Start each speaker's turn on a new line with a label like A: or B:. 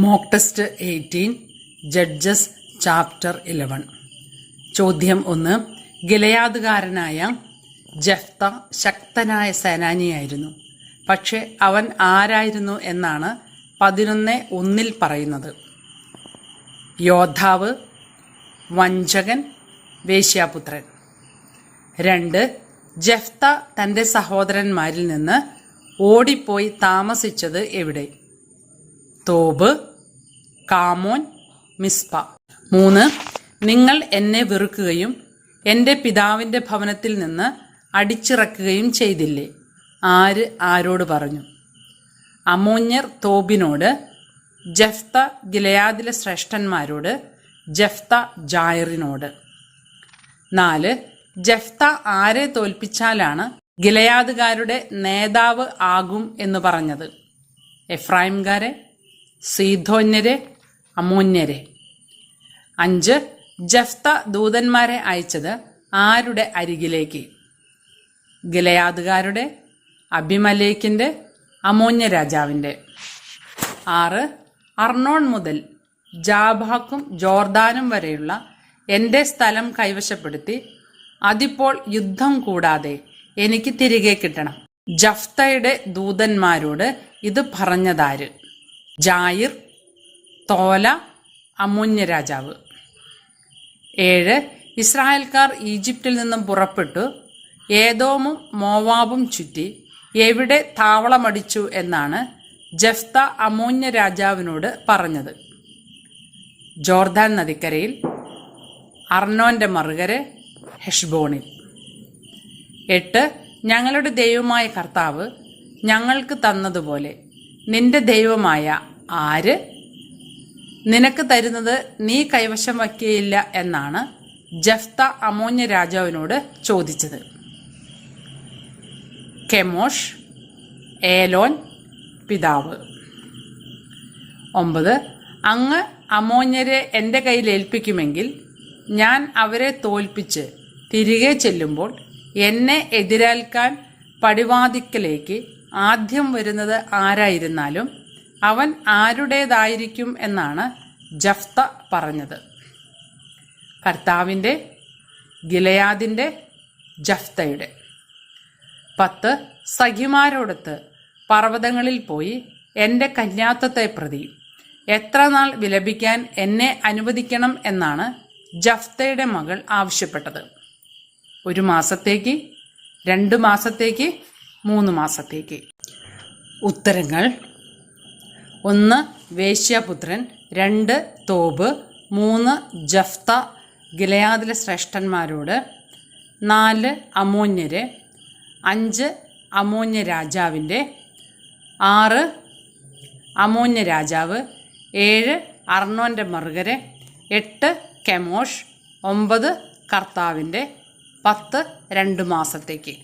A: Mock test 18 judges chapter 11. ചോദ്യം 1. ഗിലെയാദുകാരനായ Jephthah ശക്തനായ സേനാനിയായിരുന്നു. പക്ഷെ അവൻ ആരായിരുന്നു എന്നാണ് 11:1 പറയുന്നത്. യോദ്ധാവ്, വഞ്ചകൻ, വേശ്യാപുത്രൻ. 2. ജെഫ്ത തൻ്റെ സഹോദരന്മാരിൽ നിന്ന് ഓടിപ്പോയി താമസിച്ചത് എവിടെ? Tob, Camon, Mizpah. 3. നിങ്ങൾ എന്നെ വെറുക്കുകയും എൻ്റെ പിതാവിൻ്റെ ഭവനത്തിൽ നിന്ന് അടിച്ചിറക്കുകയും ചെയ്തില്ലേ? ആര് ആരോട് പറഞ്ഞു? അമ്മോന്യർ തോബിനോട്, ജെഫ്ത ഗിലെയാദിലെ ശ്രേഷ്ഠന്മാരോട്, ജെഫ്ത ജായറിനോട്. 4. ജെഫ്ത ആരെ തോൽപ്പിച്ചാലാണ് ഗിലെയാദുകാരുടെ നേതാവ് ആകും എന്ന് പറഞ്ഞത്? എഫ്രായിംകാരെ, സീദോന്യരെ, അമ്മോന്യരെ. 5. ജെഫ്ത ദൂതന്മാരെ അയച്ചത് ആരുടെ അരികിലേക്ക്? ഗിലെയാദുകാരുടെ, അബിമലേക്കിൻ്റെ, അമ്മോന്യ രാജാവിൻ്റെ. 6. അർണോൺ മുതൽ ജാബാക്കും ജോർദാനും വരെയുള്ള എൻ്റെ സ്ഥലം കൈവശപ്പെടുത്തി അതിപ്പോൾ യുദ്ധം കൂടാതെ എനിക്ക് തിരികെ കിട്ടണം. ജഫ്തയുടെ ദൂതന്മാരോട് ഇത് പറഞ്ഞതാര്? ജായിർ, തോല, അമ്മോന്യ രാജാവ്. 7. ഇസ്രായേൽക്കാർ ഈജിപ്തിൽ നിന്നും പുറപ്പെട്ടു ഏദോമും മോവാബും ചുറ്റി എവിടെ താവളമടിച്ചു എന്നാണ് ജെഫ്ത അമ്മോന്യ രാജാവിനോട് പറഞ്ഞത്? ജോർദാൻ നദിക്കരയിൽ, അർണോന്റെ മറുകരെ, ഹെഷ്ബോണിൽ. 8. ഞങ്ങളുടെ ദൈവമായ കർത്താവ് ഞങ്ങൾക്ക് തന്നതുപോലെ നിന്റെ ദൈവമായ ആര് നിനക്ക് തരുന്നത് നീ കൈവശം വയ്ക്കുകയില്ല എന്നാണ് ജെഫ്ത അമ്മോന്യ രാജാവിനോട് ചോദിച്ചത്. കെമോഷ്, ഏലോൻ പിതാവ്. 9. അങ്ങ് അമ്മോന്യരെ എൻ്റെ കയ്യിൽ ഏൽപ്പിക്കുമെങ്കിൽ ഞാൻ അവരെ തോൽപ്പിച്ച് തിരികെ ചെല്ലുമ്പോൾ എന്നെ എതിരേൽക്കാൻ പടിവാതിക്കലേക്ക് ആദ്യം വരുന്നത് ആരായിരുന്നാലും അവൻ ആരുടേതായിരിക്കും എന്നാണ് ജഫ്ത പറഞ്ഞത്? കർത്താവിൻ്റെ, ഗിലെയാദിൻ്റെ, ജഫ്തയുടെ. 10. സഖിമാരോടൊത്ത് പർവ്വതങ്ങളിൽ പോയി എൻ്റെ കന്യാത്വത്തെ പ്രതി എത്ര നാൾ വിലപിക്കാൻ എന്നെ അനുവദിക്കണം എന്നാണ് ജഫ്തയുടെ മകൾ ആവശ്യപ്പെട്ടത്? 1 മാസത്തേക്ക്, 2 മാസത്തേക്ക്, 3 മാസത്തേക്ക്? ഉത്തരങ്ങൾ: 1. വേശ്യാപുത്രൻ, 2. തോബ്, 3. ജഫ്ത ഗിലെയാദിലെ ശ്രേഷ്ഠന്മാരോട്, 4. അമ്മോന്യരെ, 5. അമ്മോന്യ രാജാവിൻ്റെ, 6. അമ്മോന്യ രാജാവ്, 7. അർണോന്റെ മറുകരെ, 8. കെമോഷ്, 9. കർത്താവിൻ്റെ, 10. 2 മാസത്തേക്ക്.